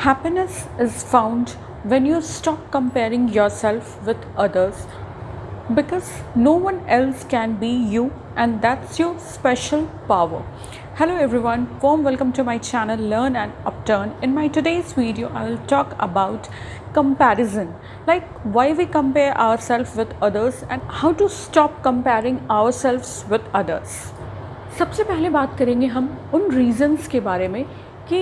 Happiness is found when you stop comparing yourself with others because no one else can be you, and that's your special power. Hello everyone, warm welcome to my channel Learn and Upturn. In my today's video I will talk about comparison, like why we compare ourselves with others and how to stop comparing ourselves with others. सबसे पहले बात करेंगे हम उन reasons के बारे में कि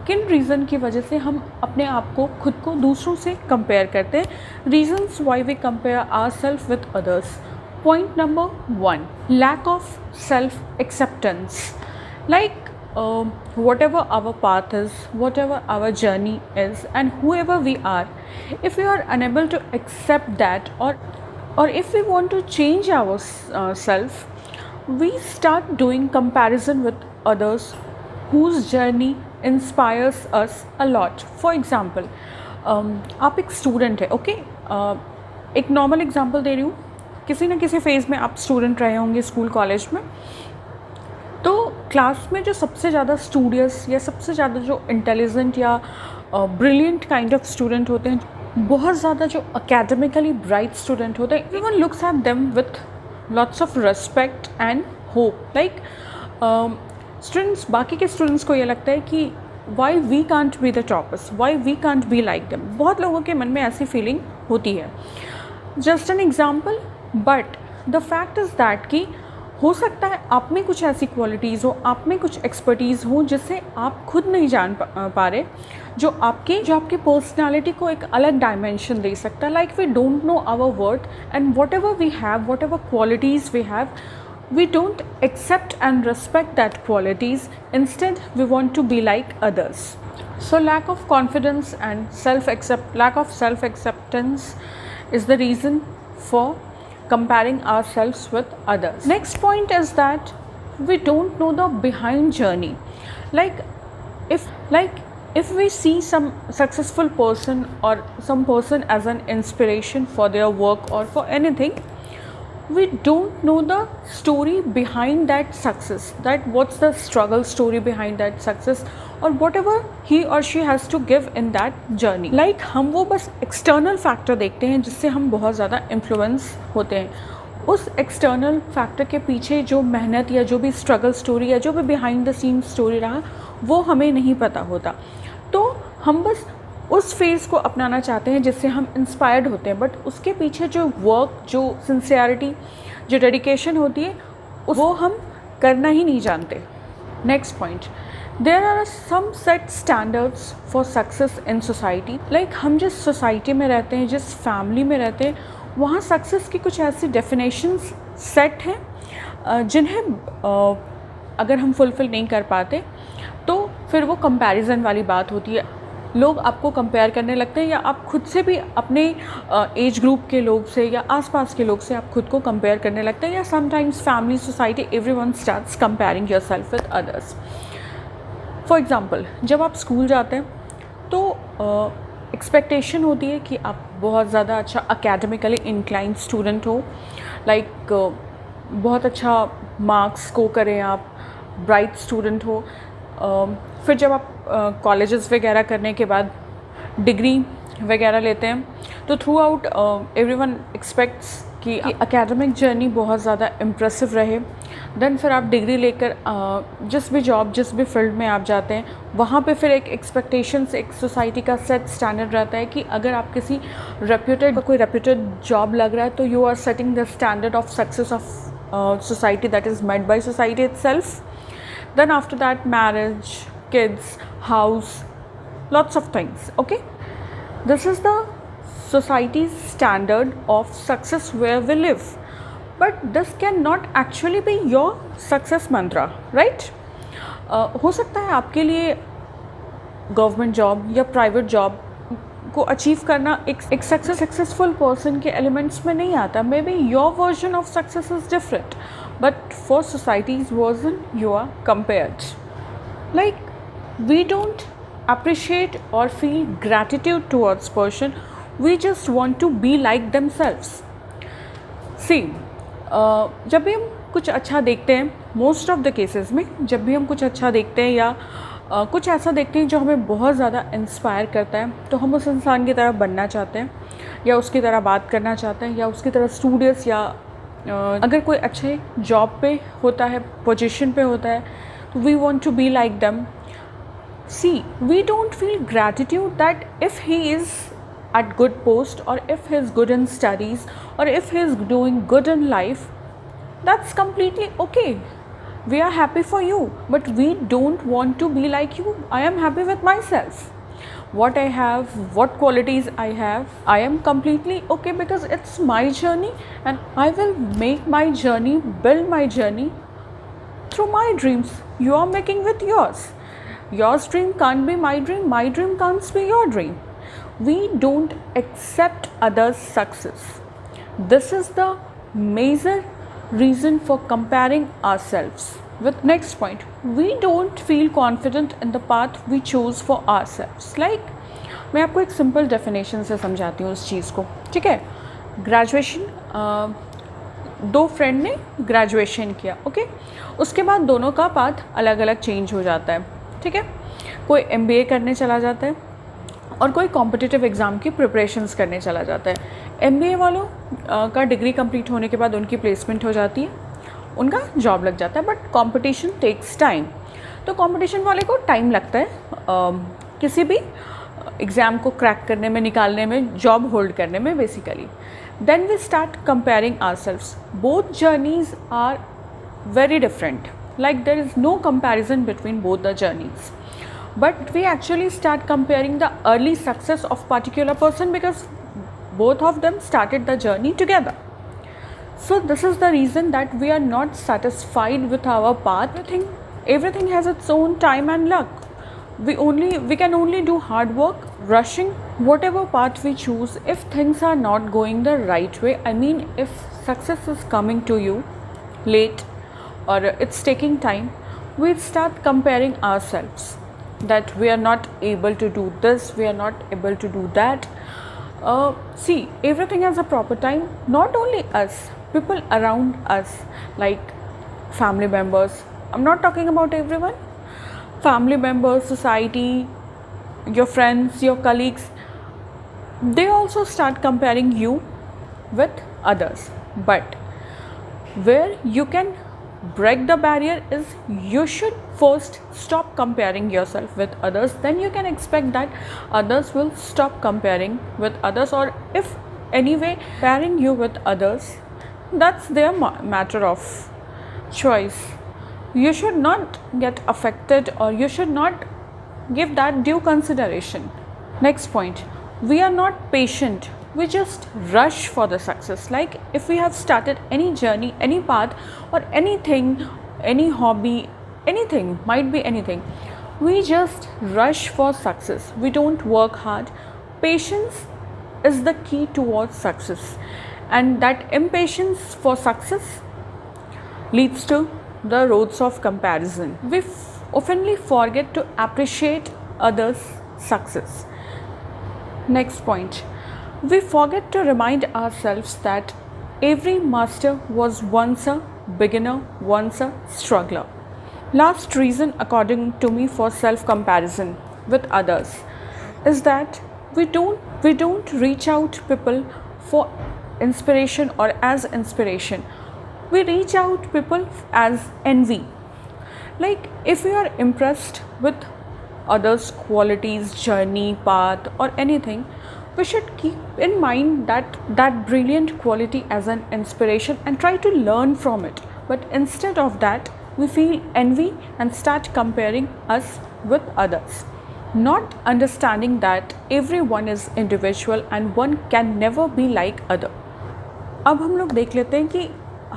किन रीज़न की वजह से हम अपने आप को खुद को दूसरों से कंपेयर करते हैं. Reasons why we compare our self with others. Point number 1, lack of self acceptance. Like whatever our path is, whatever our journey is, and whoever we are, if we are unable to accept that, or if we want to change ourselves, we start doing comparison with others whose journey inspires us a lot. For example, आप एक student है, okay. एक normal example दे रही हूँ. किसी ना किसी phase में आप स्टूडेंट रहे होंगे स्कूल कॉलेज में. तो क्लास में जो सबसे ज़्यादा स्टूडियस या सबसे ज़्यादा जो इंटेलिजेंट या ब्रिलियंट काइंड ऑफ स्टूडेंट होते हैं, बहुत ज़्यादा जो अकेडमिकली ब्राइट स्टूडेंट होते हैं, everyone looks at them with lots of respect and hope. Like students, बाकी के स्टूडेंट्स को ये लगता है कि why we can't be the toppers, why we can't be like them. बहुत लोगों के मन में ऐसी फीलिंग होती है. Just an example, but the fact is that कि हो सकता है आप में कुछ ऐसी क्वालिटीज़ हो, आप में कुछ एक्सपर्टीज़ हो जिससे आप खुद नहीं जान पा रहे, जो आपकी पर्सनालिटी को एक अलग डायमेंशन दे सकता है. Like we don't know our worth and whatever we have, whatever qualities we have, we don't accept and respect that qualities. Instead we want to be like others. So lack of confidence and lack of self acceptance is the reason for comparing ourselves with others. Next point is that we don't know the behind journey. If we see some successful person or some person as an inspiration for their work or for anything, we don't know the story behind that success, that what's the struggle story behind that success, or whatever he or she has to give in that journey. Like हम वो बस external factor देखते हैं जिससे हम बहुत ज़्यादा influence होते हैं. उस external factor के पीछे जो मेहनत या जो भी struggle story या जो भी behind the scenes story रहा, वो हमें नहीं पता होता. तो हम बस उस फेज़ को अपनाना चाहते हैं जिससे हम इंस्पायर्ड होते हैं, बट उसके पीछे जो वर्क, जो सिंसियरिटी, जो डेडिकेशन होती है, वो हम करना ही नहीं जानते. Next point, there are some set standards for success in society. Like हम जिस सोसाइटी में रहते हैं, जिस फैमिली में रहते हैं, वहाँ सक्सेस की कुछ ऐसी डेफिनेशंस सेट हैं जिन्हें अगर हम फुलफ़िल नहीं कर पाते तो फिर वो कंपैरिजन वाली बात होती है. लोग आपको कंपेयर करने लगते हैं, या आप खुद से भी अपने एज ग्रुप के लोग से या आसपास के लोग से आप खुद को कंपेयर करने लगते हैं, या sometimes family, society, everyone starts comparing yourself with others. For example, जब आप स्कूल जाते हैं तो एक्सपेक्टेशन होती है कि आप बहुत ज़्यादा अच्छा अकेडमिकली इंक्लाइंड स्टूडेंट हो, लाइक बहुत अच्छा मार्क्स स्कोर करें, आप ब्राइट स्टूडेंट हो. फिर जब आप कॉलेजेस वगैरह करने के बाद डिग्री वगैरह लेते हैं तो थ्रू आउट एवरीवन एक्सपेक्ट्स कि एकेडमिक जर्नी बहुत ज़्यादा इम्प्रेसिव रहे. देन फिर आप डिग्री लेकर जिस भी जॉब, जिस भी फील्ड में आप जाते हैं, वहाँ पे फिर एक एक्सपेक्टेशंस, एक सोसाइटी का सेट स्टैंडर्ड रहता है कि अगर आप किसी कोई रेप्यूटेड जॉब लग रहा है तो you are setting the standard of success of society that is made by society itself. Then after that, marriage, kids, house, lots of things. Okay, this is the society's standard of success where we live, but this cannot actually be your success mantra, right? हो सकता है आपके लिए government job या private job को achieve करना एक successful person के एलिमेंट्स में नहीं आता. May be your version of success is different, but for society's version you are compared. Like we don't appreciate or feel gratitude towards person, we just want to be like themselves. See, जब भी हम कुछ अच्छा देखते हैं, most of the cases में जब भी हम कुछ अच्छा देखते हैं या कुछ ऐसा देखते हैं जो हमें बहुत ज़्यादा इंस्पायर करता है, तो हम उस इंसान की तरह बनना चाहते हैं या उसकी तरह बात करना चाहते हैं या उसकी तरह स्टूडियस या अगर कोई अच्छे जॉब पे होता है, पोजीशन पे होता है, तो we want to be like them. See, we don't feel gratitude that if he is at good post or if he is good in studies or if he is doing good in life, that's completely okay. We are happy for you, but we don't want to be like you. I am happy with myself. What I have, what qualities I have, I am completely okay because it's my journey and I will make my journey, build my journey through my dreams. You are making with yours. Your dream can't be my dream can't be your dream. We don't accept others' success. This is the major reason for comparing ourselves. With next point, we don't feel confident in the path we choose for ourselves. Like, मैं आपको एक simple definition से समझाती हूँ उस चीज़ को, ठीक है. ग्रेजुएशन, दो फ्रेंड ने ग्रेजुएशन किया, ओके. उसके बाद दोनों का पाथ अलग अलग चेंज हो जाता है, ठीक है. कोई MBA करने चला जाता है और कोई कॉम्पिटिटिव एग्ज़ाम की प्रिपरेशंस करने चला जाता है. MBA वालों का डिग्री कंप्लीट होने के बाद उनकी प्लेसमेंट हो जाती है, उनका जॉब लग जाता है. बट कंपटीशन टेक्स टाइम, तो कंपटीशन वाले को टाइम लगता है किसी भी एग्ज़ाम को क्रैक करने में, निकालने में, जॉब होल्ड करने में basically. Then we start comparing ourselves. Both journeys are very different, like there is no comparison between both the journeys, but we actually start comparing the early success of particular person because both of them started the journey together. So this is the reason that we are not satisfied with our path. Everything has its own time and luck. We can only do hard work. Rushing whatever path we choose, if things are not going the right way, I mean if success is coming to you late or it's taking time, we start comparing ourselves that we are not able to do this, we are not able to do that. See, everything has a proper time. Not only us, people around us, like family members, I'm not talking about everyone, family members, society, your friends, your colleagues, they also start comparing you with others. But where you can break the barrier is you should first stop comparing yourself with others, then you can expect that others will stop comparing with others, or if anyway comparing you with others, that's their matter of choice. You should not get affected or you should not give that due consideration. Next point, we are not patient, we just rush for the success. Like if we have started any journey, any path or anything, any hobby, anything, might be anything, we just rush for success. We don't work hard. Patience is the key towards success, and that impatience for success leads to the roads of comparison. We oftenly forget to appreciate others' success. Next point, we forget to remind ourselves that every master was once a beginner, once a struggler. Last reason, according to me, for self-comparison with others is that we don't reach out people for inspiration or as inspiration. We reach out people as envy. Like if we are impressed with others' qualities, journey, path or anything, we should keep in mind that brilliant quality as an inspiration and try to learn from it. But instead of that, we feel envy and start comparing us with others, not understanding that everyone is individual and one can never be like other. अब हम लोग देख लेते हैं कि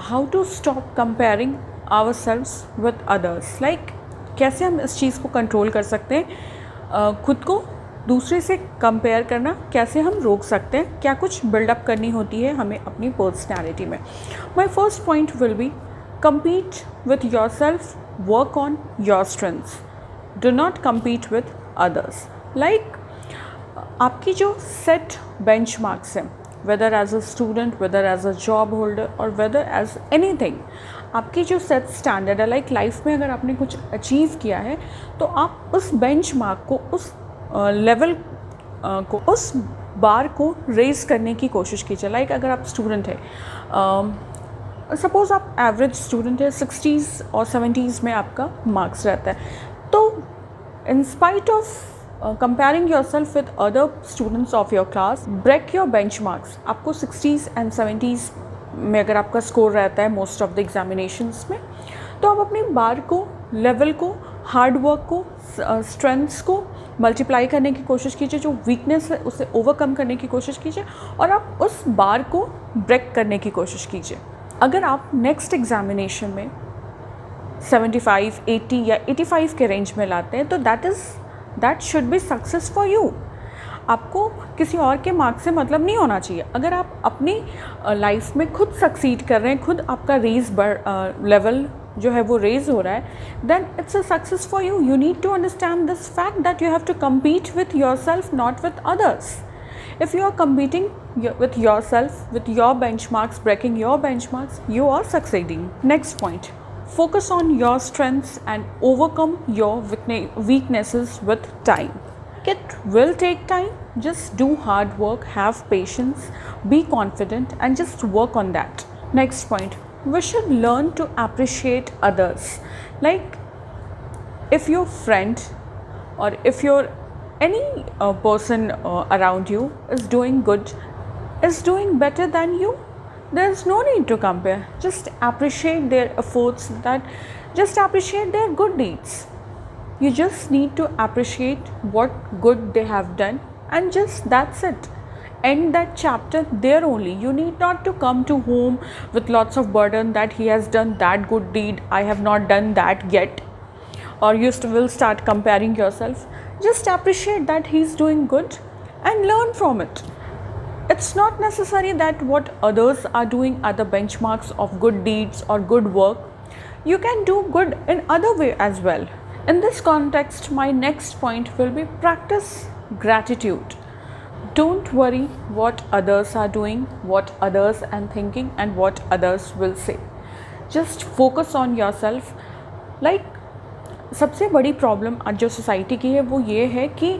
how to stop comparing ourselves with others. Like कैसे हम इस चीज़ को कंट्रोल कर सकते हैं, खुद को दूसरे से कंपेयर करना कैसे हम रोक सकते हैं, क्या कुछ बिल्डअप करनी होती है हमें अपनी पर्सनैलिटी में. My first point will be compete with yourself, work on your strengths, do not compete with others. Like आपकी जो set benchmarks हैं, whether as a student, whether as a job holder or whether as anything, आपकी जो set standard है, like life में अगर आपने कुछ achieve किया है तो आप उस बेंच मार्क को, उस लेवल को, उस बार को रेज करने की कोशिश कीजिए. लाइक अगर आप स्टूडेंट है, सपोज़ आप एवरेज स्टूडेंट है, 60s और 70s में आपका मार्क्स रहता है, तो in spite of comparing yourself with other students of your class, break your benchmarks. आपको 60s and 70s में अगर आपका स्कोर रहता है मोस्ट ऑफ द एग्जामिनेशंस में, तो आप अपनी बार को, लेवल को, हार्ड वर्क को, स्ट्रेंथ्स को मल्टीप्लाई करने की कोशिश कीजिए. जो वीकनेस है उसे ओवरकम करने की कोशिश कीजिए और आप उस बार को ब्रेक करने की कोशिश कीजिए. अगर आप नेक्स्ट एग्जामिनेशन में 75, 80 या 85 के रेंज में लाते हैं, तो that should be success for you. आपको किसी और के मार्क्स से मतलब नहीं होना चाहिए. अगर आप अपनी लाइफ में खुद सक्सीड कर रहे हैं, खुद आपका लेवल जो है वो रेज हो रहा है, then it's a success for you. You need to understand this fact that you have to compete with yourself, not with others. If you are competing with yourself, with your benchmarks, breaking your benchmarks, you are succeeding. Next point. Focus on your strengths and overcome your weaknesses with time. It will take time. Just do hard work, have patience, be confident, and just work on that. Next point. We should learn to appreciate others. Like if your friend or if your any person around you is doing good, is doing better than you, there's no need to compare. Just appreciate their efforts, just appreciate their good deeds. You just need to appreciate what good they have done, and just that's it. End that chapter there only. You need not to come to home with lots of burden that he has done that good deed, I have not done that yet, or you will start comparing yourself. Just appreciate that he's doing good and learn from it. It's not necessary that what others are doing are the benchmarks of good deeds or good work. You can do good in other way as well. In this context, my next point will be practice gratitude. Don't worry what others are doing, what others are thinking, and what others will say. Just focus on yourself. Like सबसे बड़ी problem आज जो society की है वो ये है कि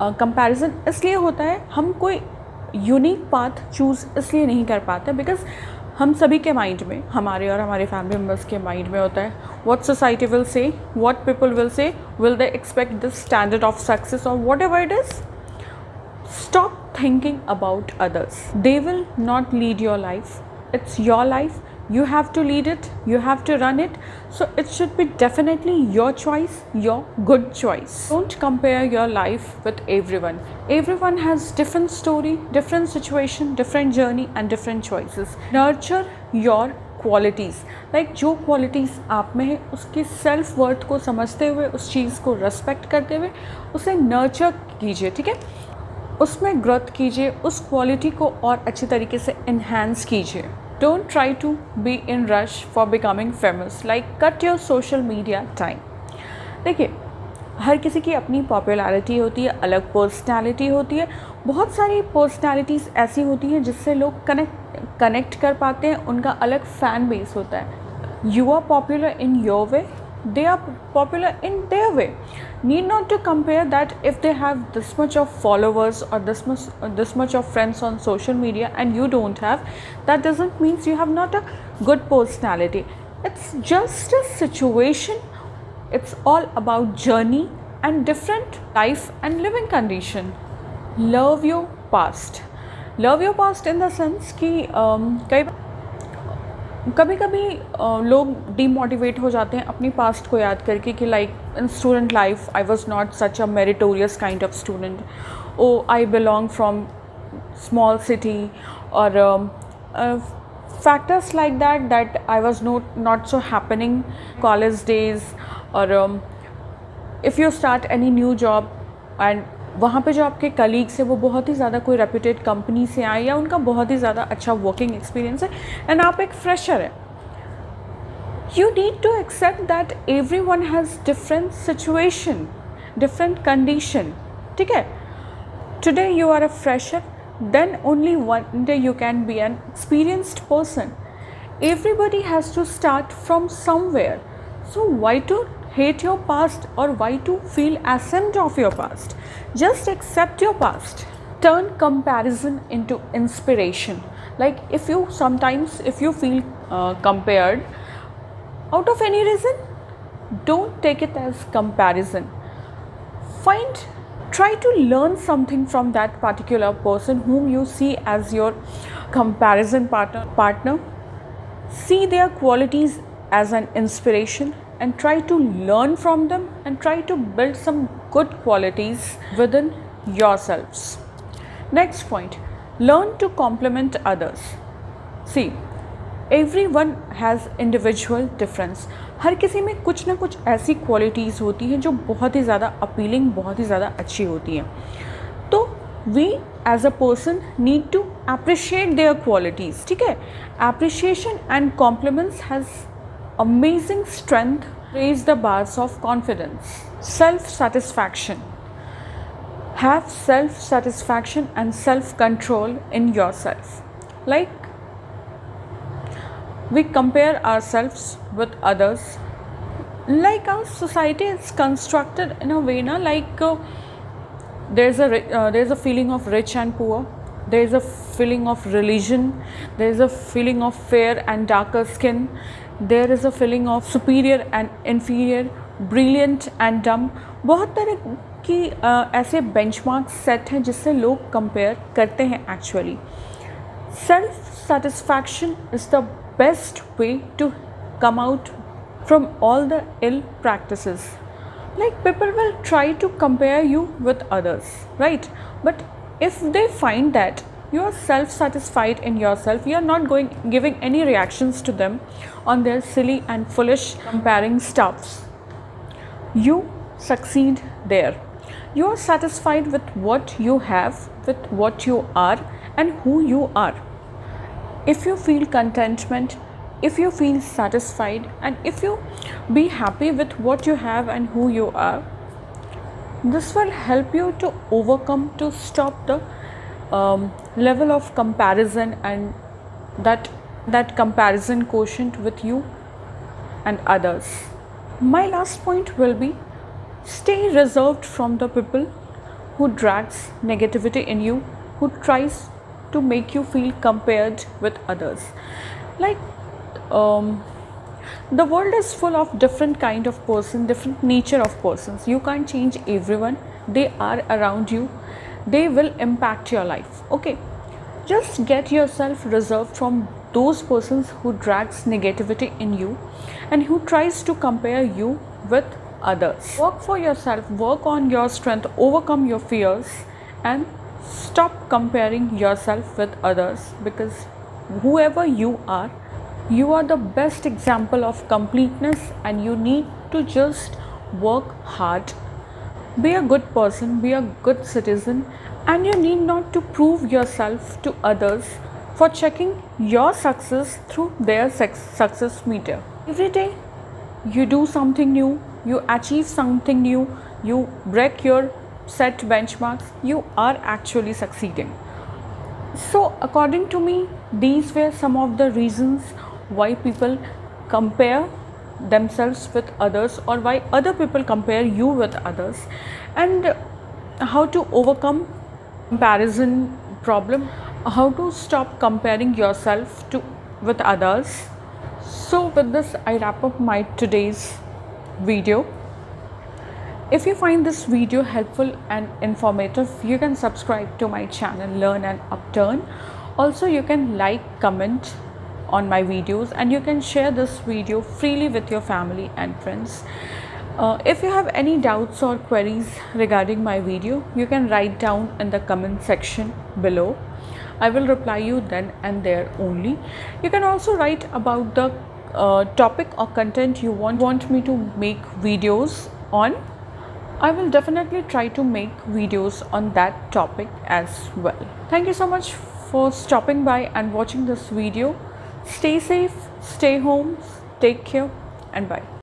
कंपैरिजन इसलिए होता है, हम कोई यूनिक पाथ चूज़ इसलिए नहीं कर पाते बिकॉज हम सभी के माइंड में, हमारे और हमारे फैमिली मेम्बर्स के माइंड में होता है what society will say, what people will say, will they expect this standard of success और whatever it is. Stop thinking about others. They will not lead your life. It's your life. You have to lead it. You have to run it. So it should be definitely your choice, your good choice. Don't compare your life with everyone. Everyone has different story, different situation, different journey and different choices. Nurture your qualities. Like जो qualities आप में है उसकी self worth को समझते हुए, उस चीज़ को respect करते हुए उसे nurture कीजिए. ठीक है, उसमें ग्रोथ कीजिए, उस क्वालिटी को और अच्छी तरीके से इन्हांस कीजिए. Don't try to be in rush for becoming famous. Like cut your social media time. देखिए, हर किसी की अपनी पॉपुलैरिटी होती है, अलग पर्सनैलिटी होती है. बहुत सारी पर्सनैलिटीज़ ऐसी होती हैं जिससे लोग कनेक्ट कर पाते हैं, उनका अलग फ़ैन बेस होता है. You are popular in your way, they are popular in their way. Need not to compare that if they have this much of followers or this much of friends on social media and you don't have, that doesn't mean you have not a good personality. It's just a situation. It's all about journey and different life and living condition. Love your past. Love your past in the sense कि कभी कभी लोग demotivate हो जाते हैं अपनी past को याद करके कि like in student life I was not such a meritorious kind of student, oh I belong from small city और factors like that I was not so happening college days. और if you start any new job and वहाँ पे जो आपके colleagues हैं वो बहुत ही ज़्यादा कोई रेप्यूटेड कंपनी से आए या उनका बहुत ही ज़्यादा अच्छा वर्किंग एक्सपीरियंस है एंड आप एक फ्रेशर है, you need to accept that everyone has different situation, different condition. ठीक है, today you are a fresher, then only one day you can be an experienced person. Everybody has to start from somewhere. So why to hate your past or why to feel ashamed of your past. Just accept your past. Turn comparison into inspiration. Like if you feel compared out of any reason, don't take it as comparison. Try to learn something from that particular person whom you see as your comparison partner. See their qualities as an inspiration and try to learn from them and try to build some good qualities within yourselves. Next point, learn to compliment others. See, everyone has individual difference. हर किसी में कुछ ना कुछ ऐसी qualities होती हैं जो बहुत ही ज़्यादा अपीलिंग, बहुत ही ज़्यादा अच्छी होती हैं. तो we as a person need to appreciate their qualities. ठीक है, appreciation and compliments has amazing strength, raise the bars of confidence. Self satisfaction. Have self-satisfaction and self-control in yourself. Like we compare ourselves with others. Like our society is constructed in a way, like there's a feeling of rich and poor. There is a feeling of religion. There is a feeling of fair and darker skin. There is a feeling of superior and inferior, brilliant and dumb. बहुत तरह कि ऐसे benchmark set हैं जिससे लोग compare करते हैं. Actually self satisfaction is the best way to come out from all the ill practices. Like people will try to compare you with others, right? But if they find that you are self-satisfied in yourself, you are not giving any reactions to them on their silly and foolish comparing stuffs, you succeed there. You are satisfied with what you have, with what you are and who you are. If you feel contentment, if you feel satisfied and if you be happy with what you have and who you are, this will help you to overcome, to stop the level of comparison and that comparison quotient with you and others. My last point will be, stay reserved from the people who drags negativity in you, who tries to make you feel compared with others. Like the world is full of different kind of person, different nature of persons. You can't change everyone. They are around you. They will impact your life. Okay, just get yourself reserved from those persons who drags negativity in you and who tries to compare you with others. Work for yourself, work on your strength, overcome your fears and stop comparing yourself with others, because whoever you are the best example of completeness and you need to just work hard. Be a good person, be a good citizen, and you need not to prove yourself to others for checking your success through their success meter. Every day you do something new, you achieve something new, you break your set benchmarks, you are actually succeeding. So according to me, these were some of the reasons why people compare themselves with others, or why other people compare you with others, and how to overcome comparison problem, how to stop comparing yourself with others. So with this I wrap up my today's video. If you find this video helpful and informative, you can subscribe to my channel Learn and Upturn. Also you can like, comment on my videos, and you can share this video freely with your family and friends. If you have any doubts or queries regarding my video, you can write down in the comment section below. I will reply you then and there only. You can also write about the topic or content you want me to make videos on. I will definitely try to make videos on that topic as well. Thank you so much for stopping by and watching this video. Stay safe, stay home, take care, and bye.